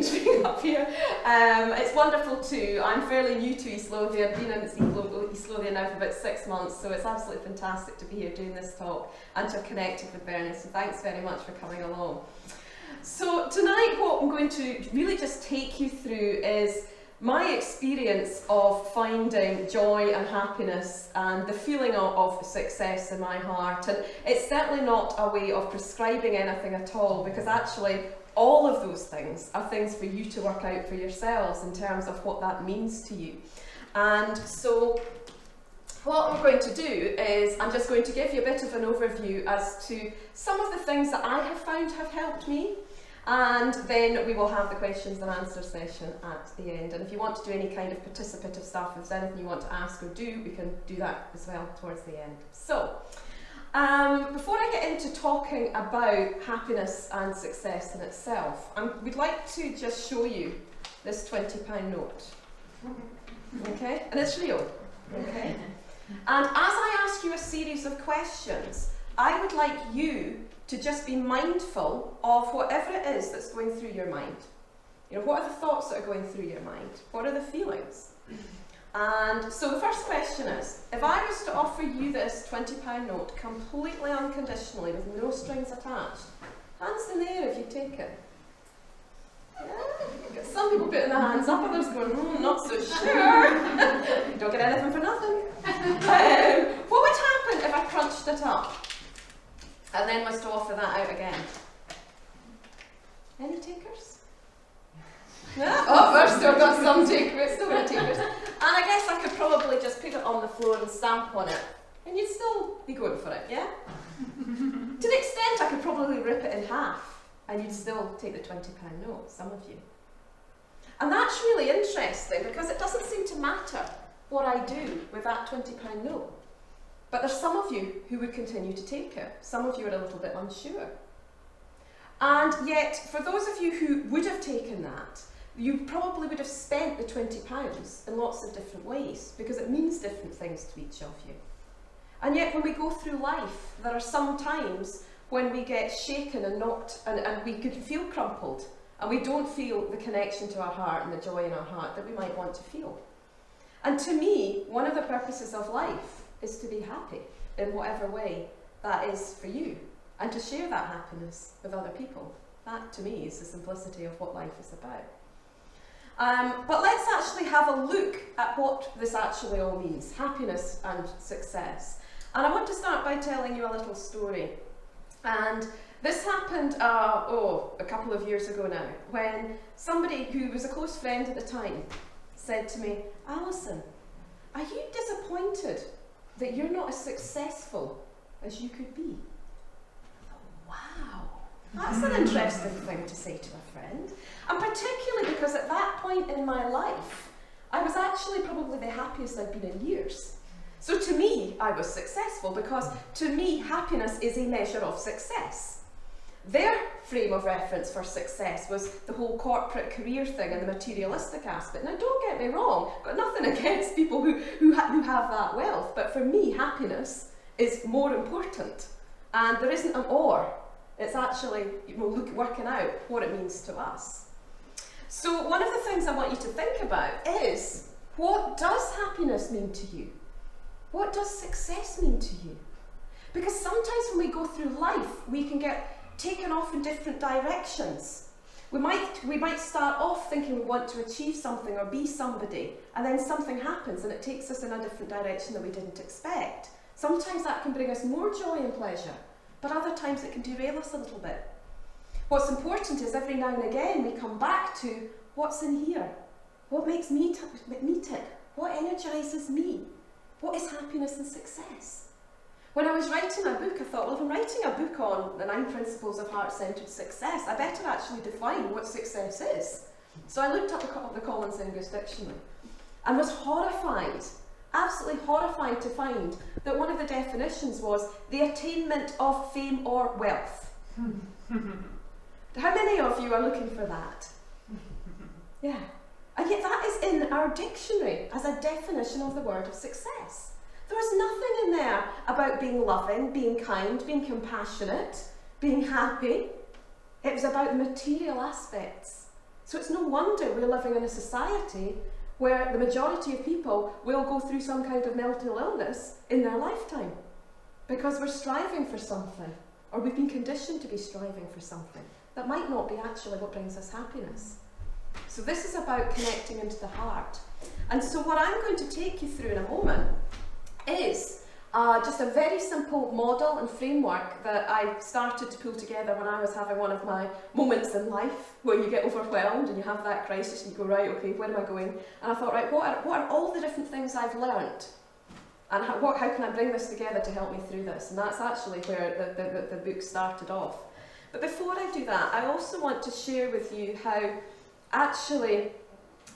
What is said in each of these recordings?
strange being up here. It's wonderful too. I'm fairly new to East Lothian. I've been in East Lothian now for about 6 months, so it's absolutely fantastic to be here doing this talk and to have connected with Bernie. So thanks very much for coming along. So tonight what I'm going to really just take you through is my experience of finding joy and happiness and the feeling of success in my heart. And it's certainly not a way of prescribing anything at all, because actually all of those things are things for you to work out for yourselves in terms of what that means to you. And so what I'm going to do is I'm just going to give you a bit of an overview as to some of the things that I have found have helped me. And then we will have the questions and answer session at the end. And if you want to do any kind of participative stuff, if there's anything you want to ask or do, we can do that as well towards the end. So, before I get into talking about happiness and success in itself, we'd like to just show you this £20 note. Okay? And it's real. Okay? And as I ask you a series of questions, I would like you to just be mindful of whatever it is that's going through your mind. You know, what are the thoughts that are going through your mind? What are the feelings? And so the first question is, if I was to offer you this £20 note completely unconditionally with no strings attached, hands in the air if you take it. Yeah. Some people putting their hands up, others going, not so sure. You don't get anything for nothing. What would happen if I crunched it up and then was to offer that out again? Any takers? Yeah? Oh, we've still got some takers, still got takers. And I guess I could probably just put it on the floor and stamp on it, and you'd still be going for it, yeah? To the extent I could probably rip it in half, and you'd still take the £20 note, some of you. And that's really interesting, because it doesn't seem to matter what I do with that £20 note. But there's some of you who would continue to take it. Some of you are a little bit unsure. And yet, for those of you who would have taken that, you probably would have spent the £20 in lots of different ways, because it means different things to each of you. And yet, when we go through life, there are some times when we get shaken and knocked, and we could feel crumpled, and we don't feel the connection to our heart and the joy in our heart that we might want to feel. And to me, one of the purposes of life is to be happy in whatever way that is for you, and to share that happiness with other people. That, to me, is the simplicity of what life is about. But let's actually have a look at what this actually all means, happiness and success. And I want to start by telling you a little story. And this happened, a couple of years ago now, when somebody who was a close friend at the time said to me, Alison, are you disappointed that you're not as successful as you could be? I thought, wow, that's an interesting thing to say to a friend. And particularly because at that point in my life, I was actually probably the happiest I'd been in years. So to me, I was successful, because to me, happiness is a measure of success. Their frame of reference for success was the whole corporate career thing and the materialistic aspect. Now, don't get me wrong, I've got nothing against people who have that wealth, but for me, happiness is more important. And there isn't an or. It's actually working out what it means to us. So one of the things I want you to think about is, what does happiness mean to you? What does success mean to you? Because sometimes when we go through life, we can get taken off in different directions. We might start off thinking we want to achieve something or be somebody, and then something happens and it takes us in a different direction that we didn't expect. Sometimes that can bring us more joy and pleasure, but other times it can derail us a little bit. What's important is every now and again we come back to what's in here. What makes me tick? What energises me? What is happiness and success? When I was writing my book, I thought, well, if I'm writing a book on the 9 principles of heart-centered success, I better actually define what success is. So I looked up the Collins English Dictionary and was horrified, absolutely horrified to find that one of the definitions was the attainment of fame or wealth. How many of you are looking for that? Yeah. And yet that is in our dictionary as a definition of the word of success. There was nothing in there about being loving, being kind, being compassionate, being happy. It was about the material aspects. So it's no wonder we're living in a society where the majority of people will go through some kind of mental illness in their lifetime, because we're striving for something, or we've been conditioned to be striving for something that might not be actually what brings us happiness. So this is about connecting into the heart. And so what I'm going to take you through in a moment is just a very simple model and framework that I started to pull together when I was having one of my moments in life where you get overwhelmed and you have that crisis and you go, right, okay, where am I going? And I thought, right, what are all the different things I've learnt? And how can I bring this together to help me through this? And that's actually where the book started off. But before I do that, I also want to share with you how actually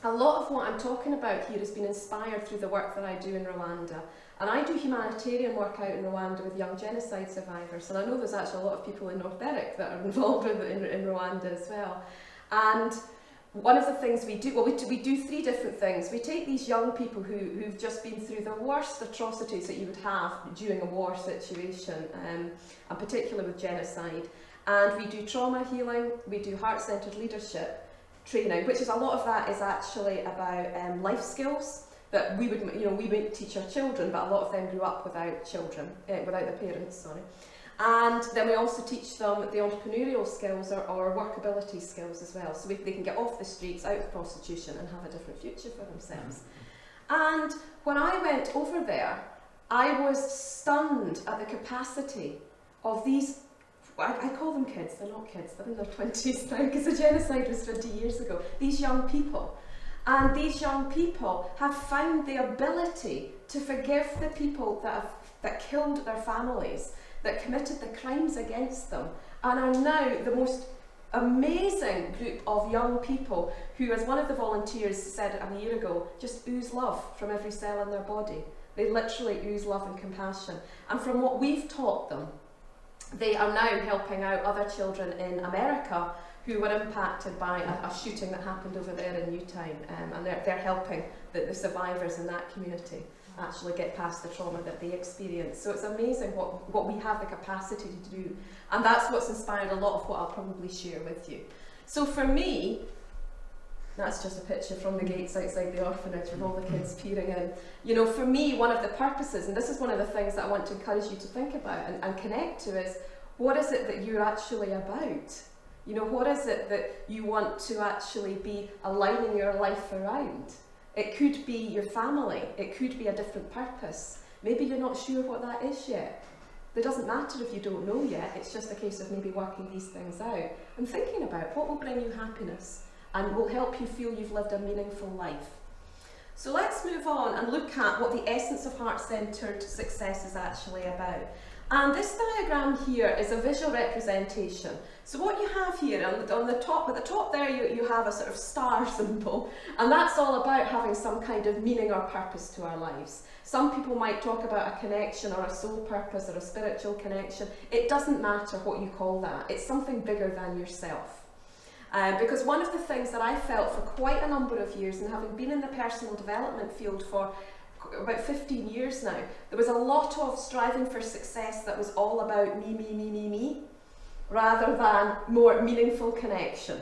a lot of what I'm talking about here has been inspired through the work that I do in Rwanda. And I do humanitarian work out in Rwanda with young genocide survivors. And I know there's actually a lot of people in North Berwick that are involved in Rwanda as well. And one of the things we do, well, we do three different things. We take these young people who've just been through the worst atrocities that you would have during a war situation, and particularly with genocide. And we do trauma healing, we do heart-centered leadership training, which is a lot of that is actually about life skills that we would teach our children, but a lot of them grew up without children, without their parents, sorry. And then we also teach them the entrepreneurial skills or workability skills as well, so they can get off the streets, out of prostitution, and have a different future for themselves. And when I went over there, I was stunned at the capacity of these, I call them kids, they're not kids, they're in their 20s now, because the genocide was 20 years ago, these young people. And these young people have found the ability to forgive the people that killed their families, that committed the crimes against them, and are now the most amazing group of young people who, as one of the volunteers said a year ago, just ooze love from every cell in their body. They literally ooze love and compassion. And from what we've taught them, they are now helping out other children in America who were impacted by a shooting that happened over there in Newtown, and they're helping the survivors in that community actually get past the trauma that they experienced. So it's amazing what we have the capacity to do, and that's what's inspired a lot of what I'll probably share with you. So for me, that's just a picture from the gates outside the orphanage with all the kids peering in. You know, for me, one of the purposes, and this is one of the things that I want to encourage you to think about and connect to, is what is it that you're actually about? You know, what is it that you want to actually be aligning your life around? It could be your family, it could be a different purpose. Maybe you're not sure what that is yet. It doesn't matter if you don't know yet, it's just a case of maybe working these things out and thinking about what will bring you happiness and will help you feel you've lived a meaningful life. So let's move on and look at what the essence of heart-centered success is actually about. And this diagram here is a visual representation. So what you have here on the top, at the top there you have a sort of star symbol, and that's all about having some kind of meaning or purpose to our lives. Some people might talk about a connection or a soul purpose or a spiritual connection. It doesn't matter what you call that. It's something bigger than yourself. Because one of the things that I felt for quite a number of years, and having been in the personal development field for about 15 years now, there was a lot of striving for success that was all about me, rather than more meaningful connection.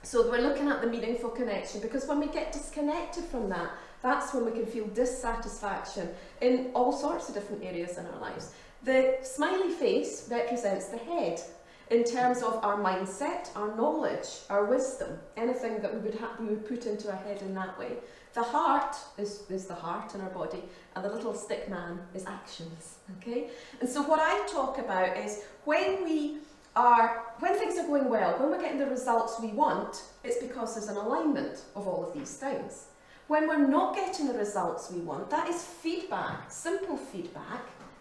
So we're looking at the meaningful connection, because when we get disconnected from that, that's when we can feel dissatisfaction in all sorts of different areas in our lives. The smiley face represents the head, in terms of our mindset, our knowledge, our wisdom, anything that we would put into our head in that way. The heart is the heart in our body, and the little stick man is actions, okay? And so what I talk about is when things are going well, when we're getting the results we want, it's because there's an alignment of all of these things. When we're not getting the results we want, that is feedback, simple feedback.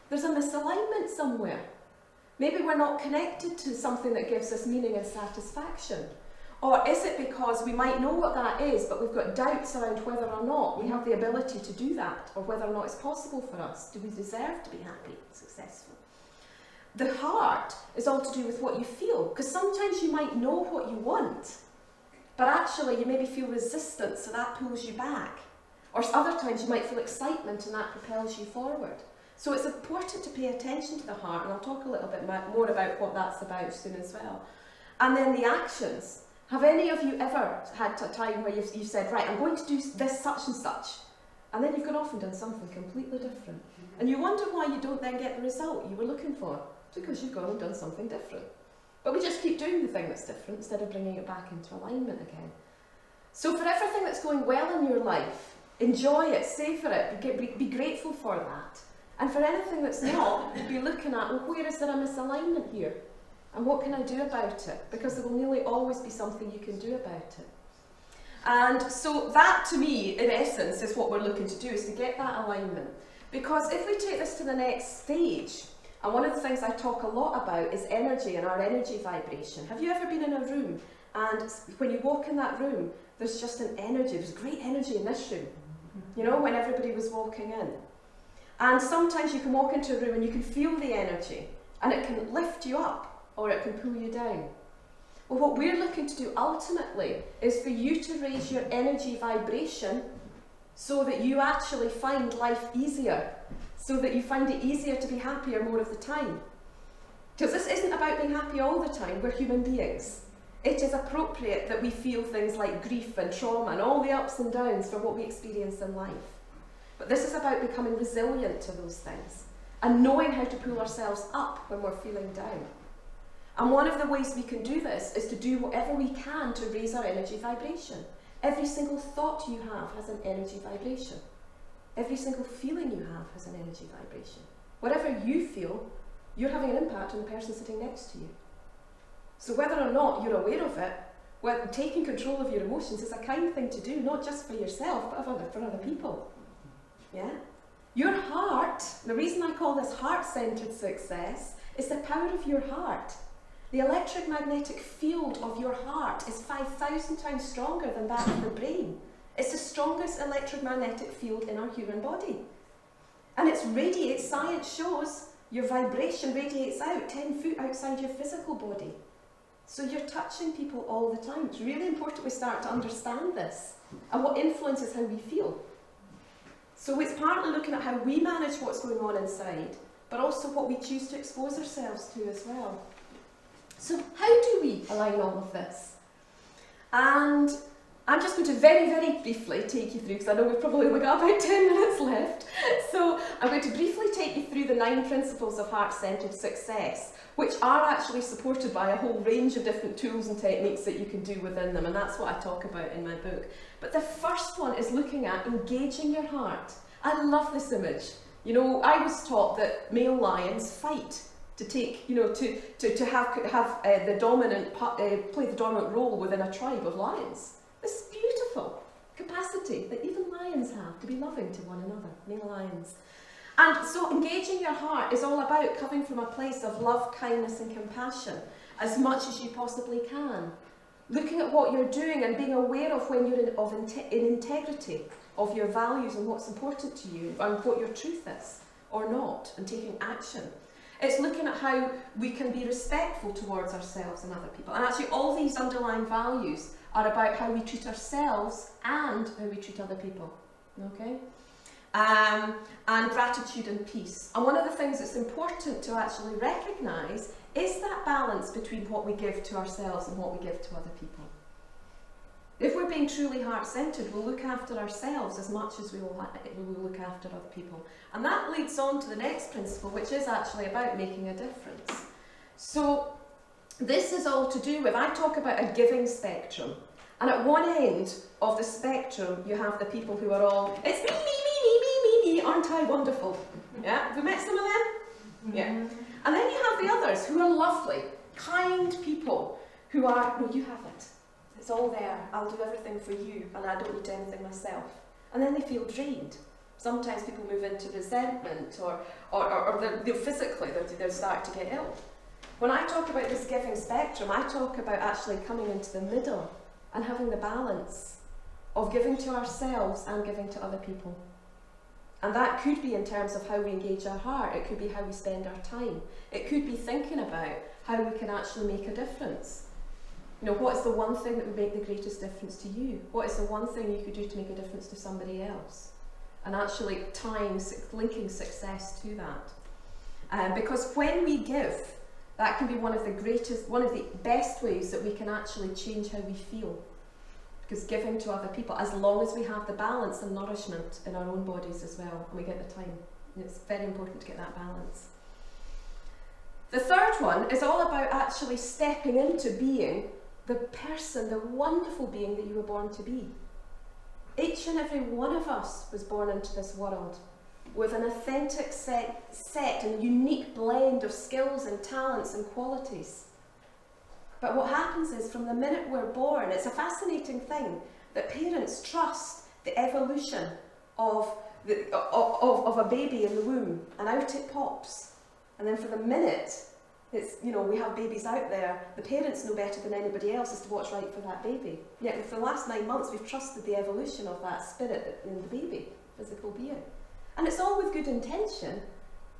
There's a misalignment somewhere. Maybe we're not connected to something that gives us meaning and satisfaction. Or is it because we might know what that is, but we've got doubts around whether or not we have the ability to do that, or whether or not it's possible for us? Do we deserve to be happy, successful? The heart is all to do with what you feel, because sometimes you might know what you want, but actually you maybe feel resistance, so that pulls you back. Or other times you might feel excitement, and that propels you forward. So it's important to pay attention to the heart, and I'll talk a little bit more about what that's about soon as well. And then the actions. Have any of you ever had a time where you've said, right, I'm going to do this such and such, and then you've gone off and done something completely different? And you wonder why you don't then get the result you were looking for. It's because you've gone and done something different. But we just keep doing the thing that's different instead of bringing it back into alignment again. So for everything that's going well in your life, enjoy it, savour it, be grateful for that. And for anything that's not, be looking at, well, where is there a misalignment here? And what can I do about it? Because there will nearly always be something you can do about it. And so that, to me, in essence, is what we're looking to do, is to get that alignment. Because if we take this to the next stage, and one of the things I talk a lot about is energy and our energy vibration. Have you ever been in a room, and when you walk in that room, there's just an energy, there's great energy in this room, you know, when everybody was walking in. And sometimes you can walk into a room and you can feel the energy, and it can lift you up, or it can pull you down. Well, what we're looking to do ultimately is for you to raise your energy vibration so that you actually find life easier, so that you find it easier to be happier more of the time. Because this isn't about being happy all the time, we're human beings. It is appropriate that we feel things like grief and trauma and all the ups and downs for what we experience in life. But this is about becoming resilient to those things and knowing how to pull ourselves up when we're feeling down. And one of the ways we can do this is to do whatever we can to raise our energy vibration. Every single thought you have has an energy vibration. Every single feeling you have has an energy vibration. Whatever you feel, you're having an impact on the person sitting next to you. So whether or not you're aware of it, well, taking control of your emotions is a kind thing to do, not just for yourself, but for other people. Yeah? Your heart, the reason I call this heart-centered success, is the power of your heart. The electromagnetic field of your heart is 5,000 times stronger than that of the brain. It's the strongest electromagnetic field in our human body. And it radiates, science shows, your vibration radiates out 10 foot outside your physical body. So you're touching people all the time. It's really important we start to understand this and what influences how we feel. So it's partly looking at how we manage what's going on inside, but also what we choose to expose ourselves to as well. So how do we align all of this? And I'm just going to very, very briefly take you through, because I know we've probably only got about 10 minutes left. So I'm going to briefly take you through the 9 principles of heart-centered success, which are actually supported by a whole range of different tools and techniques that you can do within them, and that's what I talk about in my book. But the first one is looking at engaging your heart. I love this image. You know, I was taught that male lions fight to take, you know, to have the dominant play the dominant role within a tribe of lions. This beautiful capacity that even lions have to be loving to one another, male lions. And so engaging your heart is all about coming from a place of love, kindness and compassion as much as you possibly can. Looking at what you're doing and being aware of when you're in integrity of your values and what's important to you and what your truth is or not, and taking action. It's looking at how we can be respectful towards ourselves and other people. And actually all these underlying values are about how we treat ourselves and how we treat other people. Okay? And gratitude and peace. And one of the things that's important to actually recognise is that balance between what we give to ourselves and what we give to other people. If we're being truly heart-centered, we'll look after ourselves as much as we will look after other people. And that leads on to the next principle, which is actually about making a difference. So this is all to do with, I talk about a giving spectrum. And at one end of the spectrum, you have the people who are all, it's me, me, me, me, me, me, aren't I wonderful? Yeah, have you met some of them? Yeah. And then you have the others who are lovely, kind people who are, no, you have it. It's all there. I'll do everything for you and I don't need anything myself. And then they feel drained. Sometimes people move into resentment or they're physically, they start to get ill. When I talk about this giving spectrum, I talk about actually coming into the middle and having the balance of giving to ourselves and giving to other people. And that could be in terms of how we engage our heart. It could be how we spend our time. It could be thinking about how we can actually make a difference. You know, what is the one thing that would make the greatest difference to you? What is the one thing you could do to make a difference to somebody else? And actually linking success to that. Because when we give, That can be one of the best ways that we can actually change how we feel. Because giving to other people, as long as we have the balance and nourishment in our own bodies as well, and we get the time. It's very important to get that balance. The third one is all about actually stepping into being the person, the wonderful being that you were born to be. Each and every one of us was born into this world with an authentic set and unique blend of skills and talents and qualities. But what happens is, from the minute we're born, it's a fascinating thing that parents trust the evolution of a baby in the womb, and out it pops. And then for the minute we have babies out there, the parents know better than anybody else as to what's right for that baby. Yet for the last 9 months, we've trusted the evolution of that spirit in the baby, physical being. And it's all with good intention,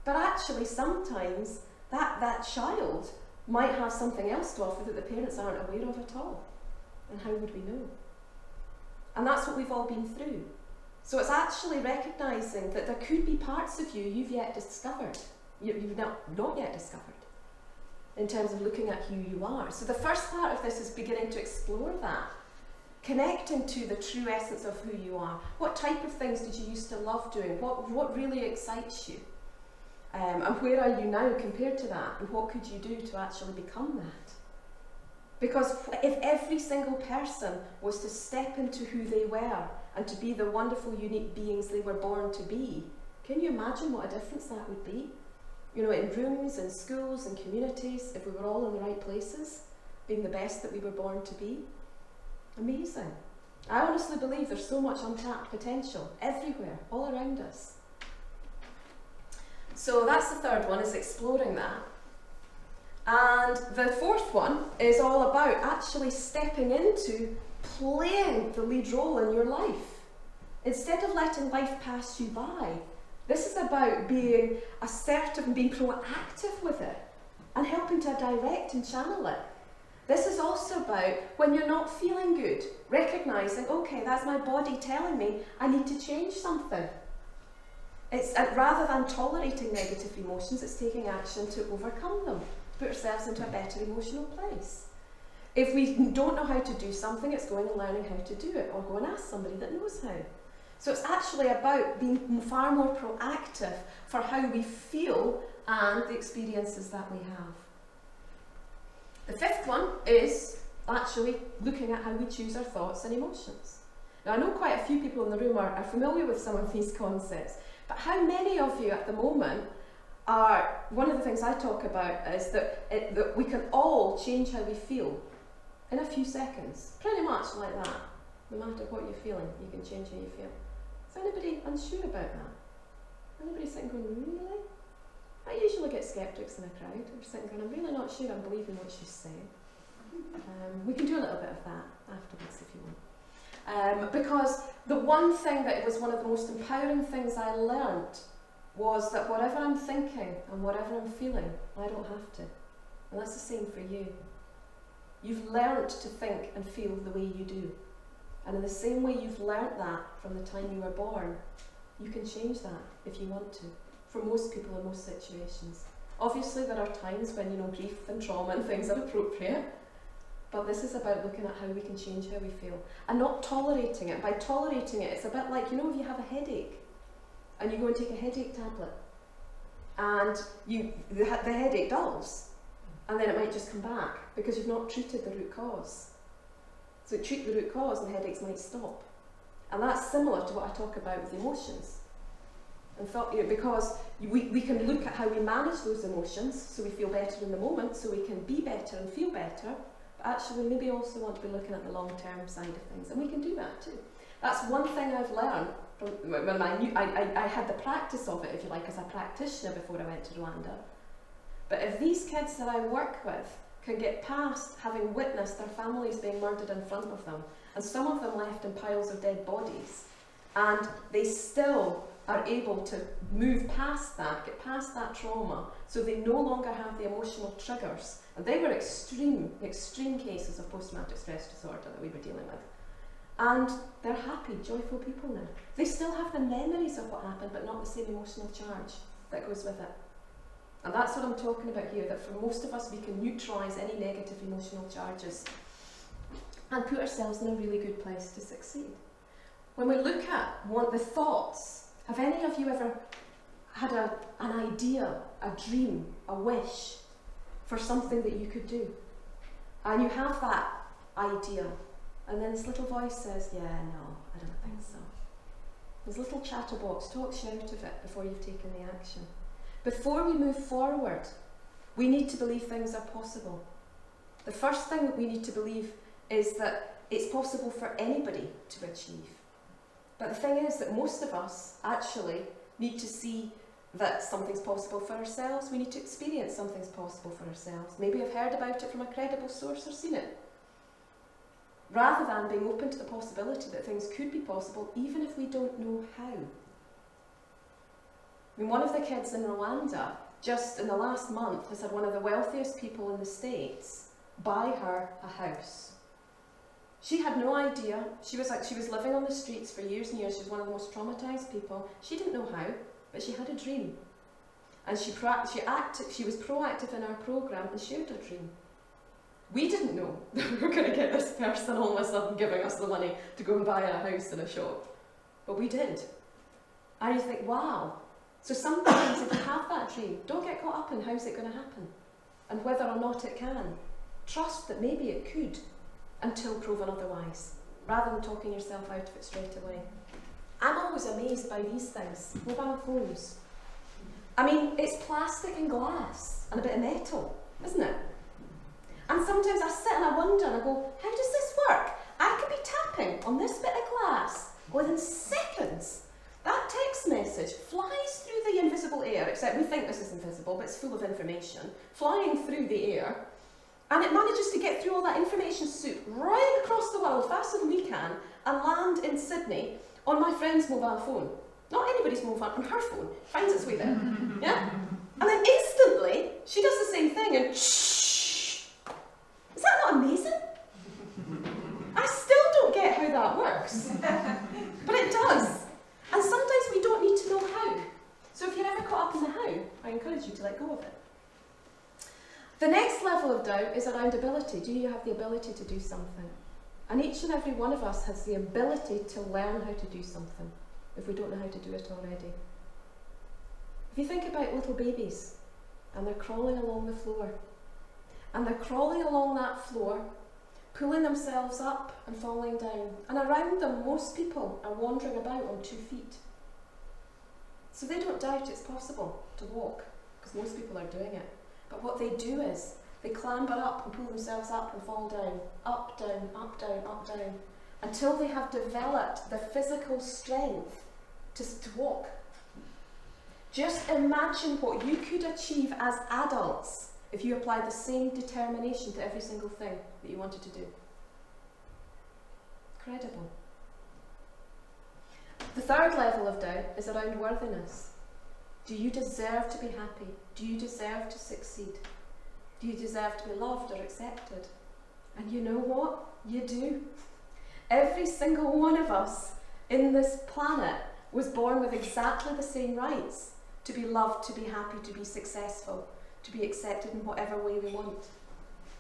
but actually sometimes that child might have something else to offer that the parents aren't aware of at all. And how would we know? And that's what we've all been through. So it's actually recognising that there could be parts of you you've yet discovered, you've not yet discovered, in terms of looking at who you are. So the first part of this is beginning to explore that, connecting to the true essence of who you are. What type of things did you used to love doing? What really excites you? And where are you now compared to that? And what could you do to actually become that? Because if every single person was to step into who they were and to be the wonderful, unique beings they were born to be, can you imagine what a difference that would be? In rooms, in schools, in communities, if we were all in the right places, being the best that we were born to be. Amazing. I honestly believe there's so much untapped potential everywhere, all around us. So that's the third one, is exploring that. And the fourth one is all about actually stepping into playing the lead role in your life. Instead of letting life pass you by, this is about being assertive and being proactive with it and helping to direct and channel it. This is also about when you're not feeling good, recognising, okay, that's my body telling me I need to change something. It's rather than tolerating negative emotions, it's taking action to overcome them, to put ourselves into a better emotional place. If we don't know how to do something, it's going and learning how to do it, or go and ask somebody that knows how. So it's actually about being far more proactive for how we feel and the experiences that we have. The fifth one is actually looking at how we choose our thoughts and emotions. Now, I know quite a few people in the room are familiar with some of these concepts, but how many of you at the moment are, one of the things I talk about is that we can all change how we feel in a few seconds, pretty much like that. No matter what you're feeling, you can change how you feel. Is anybody unsure about that? Anybody sitting going, really? I usually get skeptics in a crowd who are sitting going, I'm really not sure I'm believing what she's saying. We can do a little bit of that afterwards if you want. Because the one thing that was one of the most empowering things I learnt was that whatever I'm thinking and whatever I'm feeling, I don't have to. And that's the same for you. You've learnt to think and feel the way you do. And in the same way you've learnt that from the time you were born, you can change that if you want to, for most people in most situations. Obviously there are times when grief and trauma and things are appropriate, but this is about looking at how we can change how we feel and not tolerating it. By tolerating it, it's a bit like, if you have a headache and you go and take a headache tablet and the headache dulls, and then it might just come back because you've not treated the root cause. So treat the root cause and the headaches might stop. And that's similar to what I talk about with emotions. And because we can look at how we manage those emotions so we feel better in the moment, so we can be better and feel better, but actually maybe also want to be looking at the long-term side of things. And we can do that too. That's one thing I've learned from when I had the practice of it, if you like, as a practitioner before I went to Rwanda. But if these kids that I work with can get past having witnessed their families being murdered in front of them, and some of them left in piles of dead bodies, and they still are able to move past that, get past that trauma, so they no longer have the emotional triggers. And they were extreme cases of post-traumatic stress disorder that we were dealing with. And they're happy, joyful people now. They still have the memories of what happened, but not the same emotional charge that goes with it. And that's what I'm talking about here, that for most of us we can neutralise any negative emotional charges and put ourselves in a really good place to succeed. When we look at the thoughts, have any of you ever had an idea, a dream, a wish for something that you could do? And you have that idea, and then this little voice says, yeah, no, I don't think so. This little chatterbox talks you out of it before you've taken the action. Before we move forward, we need to believe things are possible. The first thing that we need to believe is that it's possible for anybody to achieve. But the thing is that most of us actually need to see that something's possible for ourselves. We need to experience something's possible for ourselves. Maybe have heard about it from a credible source or seen it. Rather than being open to the possibility that things could be possible, even if we don't know how. I mean, one of the kids in Rwanda, just in the last month, has had one of the wealthiest people in the States buy her a house. She had no idea. She was living on the streets for years and years. She was one of the most traumatised people. She didn't know how, but she had a dream. And she was proactive in our programme and shared her dream. We didn't know that we were going to get this person all of a sudden giving us the money to go and buy a house in a shop. But we did. And you think, wow. So sometimes if you have that dream, don't get caught up in how's it going to happen and whether or not it can. Trust that maybe it could until proven otherwise, rather than talking yourself out of it straight away. I'm always amazed by these things. Mobile phones. I mean, it's plastic and glass and a bit of metal, isn't it? And sometimes I sit and I wonder and I go, how does this work? I could be tapping on this bit of glass within seconds. That text message flies through the invisible air, except we think this is invisible, but it's full of information, flying through the air, and it manages to get through all that information soup right across the world faster than we can and land in Sydney on my friend's mobile phone. Not anybody's mobile phone, on her phone. Finds its way there. Yeah? And then instantly, she does the same thing and shh. Is that not amazing? I still don't get how that works. But it does. And sometimes we don't need to know how. So if you're ever caught up in the how, I encourage you to let go of it. The next level of doubt is around ability. Do you have the ability to do something? And each and every one of us has the ability to learn how to do something if we don't know how to do it already. If you think about little babies and they're crawling along the floor, and they're crawling along that floor, pulling themselves up and falling down, and around them most people are wandering about on 2 feet. So they don't doubt it's possible to walk, because most people are doing it. But what they do is they clamber up and pull themselves up and fall down, up, down, up, down, up, down, until they have developed the physical strength to walk. Just imagine what you could achieve as adults if you applied the same determination to every single thing that you wanted to do. Incredible. The third level of doubt is around worthiness. Do you deserve to be happy? Do you deserve to succeed? Do you deserve to be loved or accepted? And you know what? You do. Every single one of us in this planet was born with exactly the same rights to be loved, to be happy, to be successful, to be accepted in whatever way we want.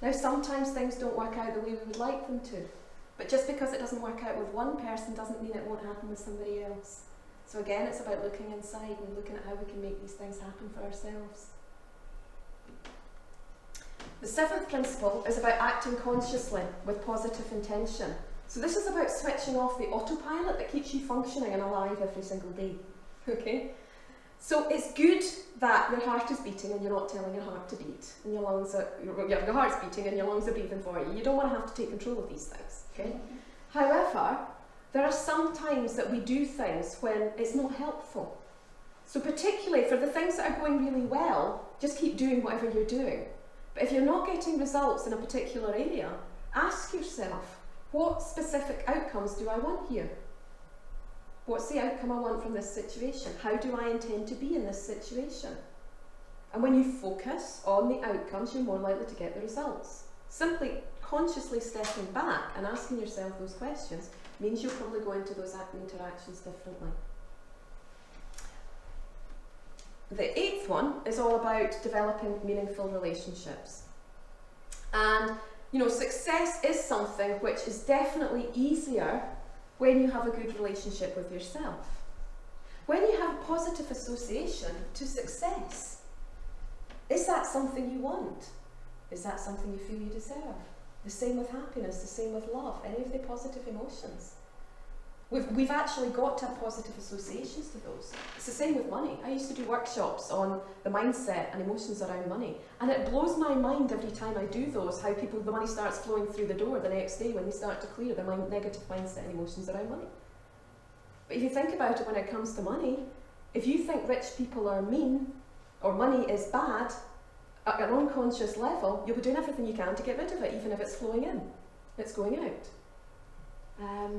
Now, sometimes things don't work out the way we would like them to, but just because it doesn't work out with one person doesn't mean it won't happen with somebody else. So again, it's about looking inside and looking at how we can make these things happen for ourselves. The 7th principle is about acting consciously with positive intention. So this is about switching off the autopilot that keeps you functioning and alive every single day. Okay? So it's good that your heart is beating and you're not telling your heart to beat, and your heart's beating and your lungs are breathing for you. You don't want to have to take control of these things. Okay? However, there are some times that we do things when it's not helpful. So particularly for the things that are going really well, just keep doing whatever you're doing. But if you're not getting results in a particular area, ask yourself, what specific outcomes do I want here? What's the outcome I want from this situation? How do I intend to be in this situation? And when you focus on the outcomes, you're more likely to get the results. Simply consciously stepping back and asking yourself those questions means you'll probably go into those interactions differently. the 8th one is all about developing meaningful relationships. And, you know, success is something which is definitely easier when you have a good relationship with yourself. When you have a positive association to success, is that something you want? Is that something you feel you deserve? The same with happiness, the same with love, any of the positive emotions. We've actually got to have positive associations to those. It's the same with money. I used to do workshops on the mindset and emotions around money, and it blows my mind every time I do those, how the money starts flowing through the door the next day when they start to clear their negative mindset and emotions around money. But if you think about it when it comes to money, if you think rich people are mean, or money is bad, at an unconscious level, you'll be doing everything you can to get rid of it, even if it's flowing in. It's going out.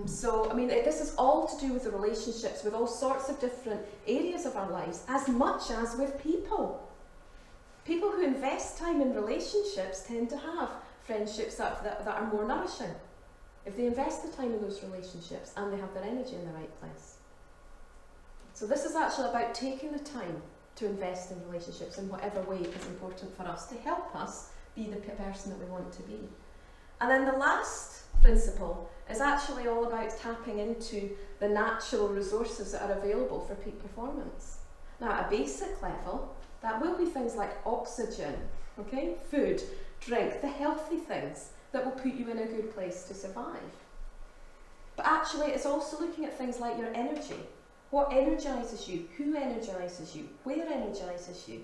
So, I mean, this is all to do with the relationships with all sorts of different areas of our lives, as much as with people. People who invest time in relationships tend to have friendships that are more nourishing, if they invest the time in those relationships and they have their energy in the right place. So this is actually about taking the time to invest in relationships in whatever way is important for us to help us be the person that we want to be. And then the last principle is actually all about tapping into the natural resources that are available for peak performance. Now, at a basic level, that will be things like oxygen, okay, food, drink, the healthy things that will put you in a good place to survive. But actually, it's also looking at things like your energy. What energises you? Who energises you? Where energises you?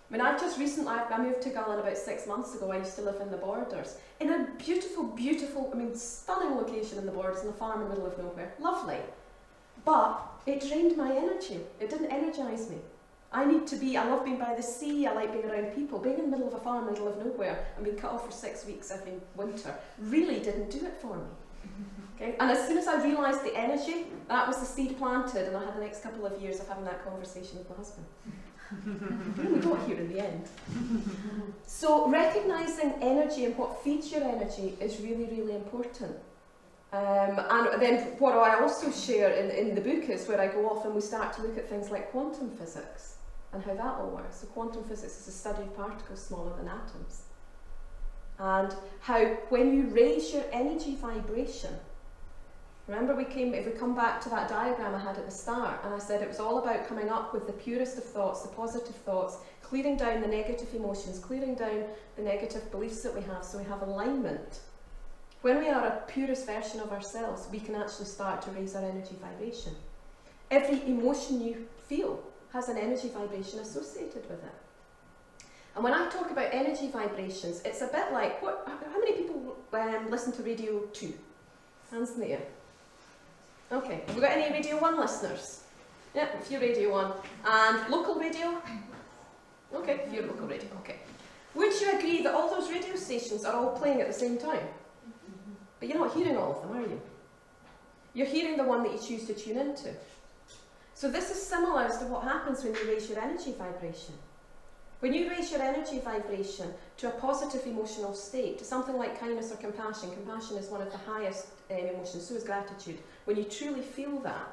I mean, I've just recently, I moved to Gullane about 6 months ago. I used to live in the Borders, in a beautiful, beautiful, I mean, stunning location in the Borders, in a farm in the middle of nowhere. Lovely. But it drained my energy. It didn't energise me. I love being by the sea, I like being around people. Being in the middle of a farm, in the middle of nowhere, and being cut off for 6 weeks every winter really didn't do it for me. Okay? And as soon as I realised the energy, that was the seed planted, and I had the next couple of years of having that conversation with my husband. We got here in the end. So recognising energy and what feeds your energy is really, really important. And then what I also share in the book is where I go off and we start to look at things like quantum physics and how that all works. So quantum physics is the study of particles smaller than atoms. And how when you raise your energy vibration, remember if we come back to that diagram I had at the start, and I said it was all about coming up with the purest of thoughts, the positive thoughts, clearing down the negative emotions, clearing down the negative beliefs that we have so we have alignment. When we are a purest version of ourselves, we can actually start to raise our energy vibration. Every emotion you feel has an energy vibration associated with it. And when I talk about energy vibrations, it's a bit like, how many people listen to Radio 2? Hands in the air. Okay, have we got any Radio 1 listeners? Yeah, a few Radio 1. And local radio? Okay, a few local radio, okay. Would you agree that all those radio stations are all playing at the same time? But you're not hearing all of them, are you? You're hearing the one that you choose to tune into. So this is similar as to what happens when you raise your energy vibration. When you raise your energy vibration to a positive emotional state, to something like kindness or compassion, compassion is one of the highest emotions, so is gratitude. When you truly feel that,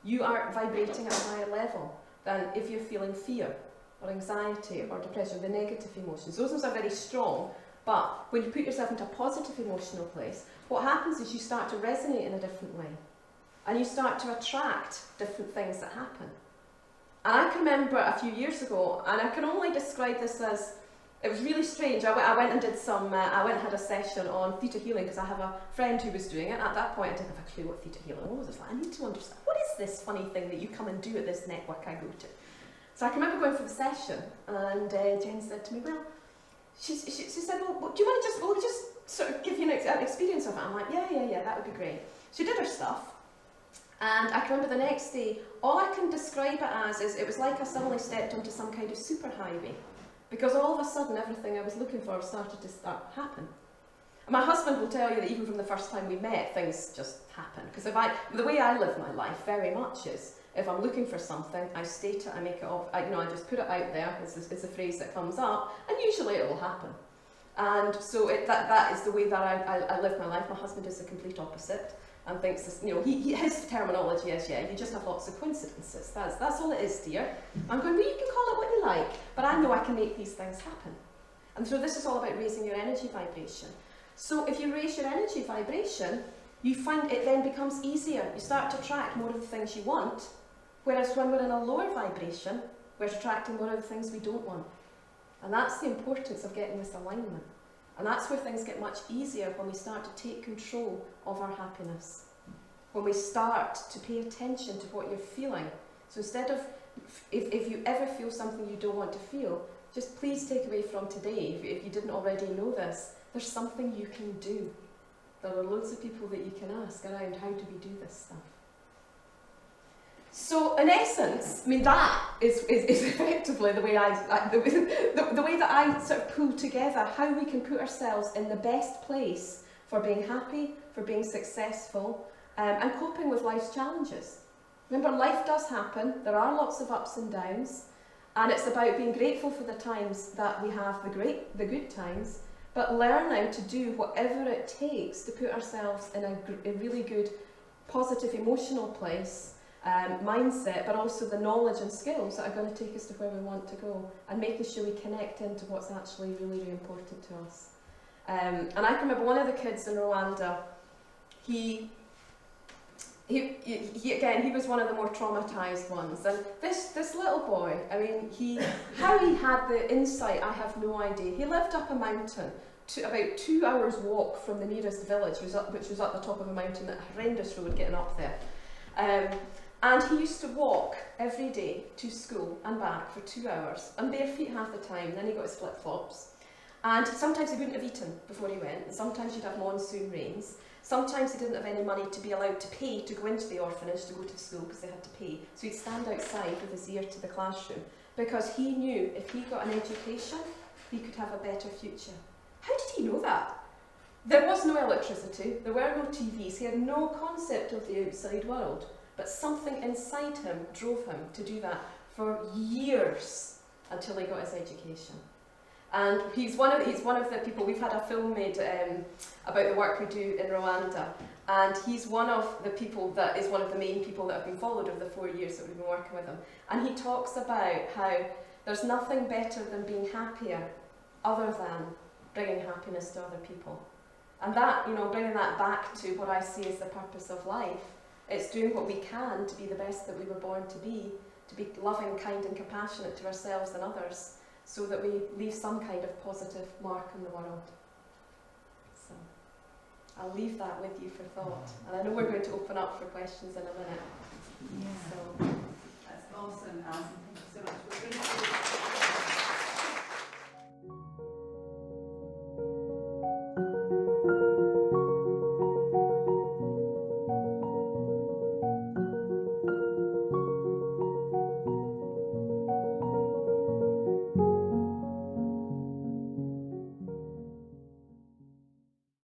you are vibrating at a higher level than if you're feeling fear or anxiety or depression, the negative emotions. Those ones are very strong, but when you put yourself into a positive emotional place, what happens is you start to resonate in a different way. And you start to attract different things that happen. And I can remember a few years ago, and I can only describe this as, it was really strange. I went and did I went and had a session on theta healing because I have a friend who was doing it. At that point, I didn't have a clue what theta healing was. I was like, I need to understand, what is this funny thing that you come and do at this network I go to? So I can remember going for the session, and Jen said to me, well, she said, well, do you want to we'll just sort of give you an experience of it? I'm like, yeah, that would be great. She did her stuff. And I can remember the next day, all I can describe it as is it was like I suddenly stepped onto some kind of superhighway, because all of a sudden everything I was looking for started to happen. And my husband will tell you that even from the first time we met, things just happen. Because the way I live my life very much is, if I'm looking for something, I state it, I make it up, I just put it out there, it's a phrase that comes up, and usually it will happen. And so that is the way that I live my life. My husband is the complete opposite. and thinks this, his terminology is, you just have lots of coincidences. That's all it is, dear. I'm going, well, you can call it what you like, but I know I can make these things happen. And so this is all about raising your energy vibration. So if you raise your energy vibration, you find it then becomes easier. You start to attract more of the things you want, whereas when we're in a lower vibration, we're attracting more of the things we don't want. And that's the importance of getting this alignment. And that's where things get much easier, when we start to take control of our happiness. When we start to pay attention to what you're feeling. So instead of, if you ever feel something you don't want to feel, just please take away from today, if you didn't already know this, there's something you can do. There are loads of people that you can ask around, how do we do this stuff? So in essence, I mean, that is effectively the way the way that I sort of pull together how we can put ourselves in the best place for being happy, for being successful, and coping with life's challenges. Remember, life does happen. There are lots of ups and downs, and it's about being grateful for the times that we have, the good times, but learning to do whatever it takes to put ourselves in a really good, positive, emotional place. Mindset, but also the knowledge and skills that are going to take us to where we want to go, and making sure we connect into what's actually really, really important to us. And I can remember one of the kids in Rwanda, he was one of the more traumatised ones, and this little boy, I mean, how he had the insight, I have no idea. He lived up a mountain, about 2 hours walk from the nearest village, which was at the top of a mountain, a horrendous road getting up there. And he used to walk every day to school and back for 2 hours, on bare feet half the time. Then he got his flip-flops. And sometimes he wouldn't have eaten before he went, and sometimes you'd have monsoon rains. Sometimes he didn't have any money to be allowed to pay to go into the orphanage to go to school, because they had to pay. So he'd stand outside with his ear to the classroom, because he knew if he got an education, he could have a better future. How did he know that? There was no electricity, there were no TVs, he had no concept of the outside world. But something inside him drove him to do that for years, until he got his education. And he's one of the people, we've had a film made about the work we do in Rwanda, and he's one of the people that is one of the main people that have been followed over the 4 years that we've been working with him. And he talks about how there's nothing better than being happier other than bringing happiness to other people. And that, bringing that back to what I see as the purpose of life, it's doing what we can to be the best that we were born to be loving, kind and compassionate to ourselves and others, so that we leave some kind of positive mark in the world. So I'll leave that with you for thought. And I know we're going to open up for questions in a minute.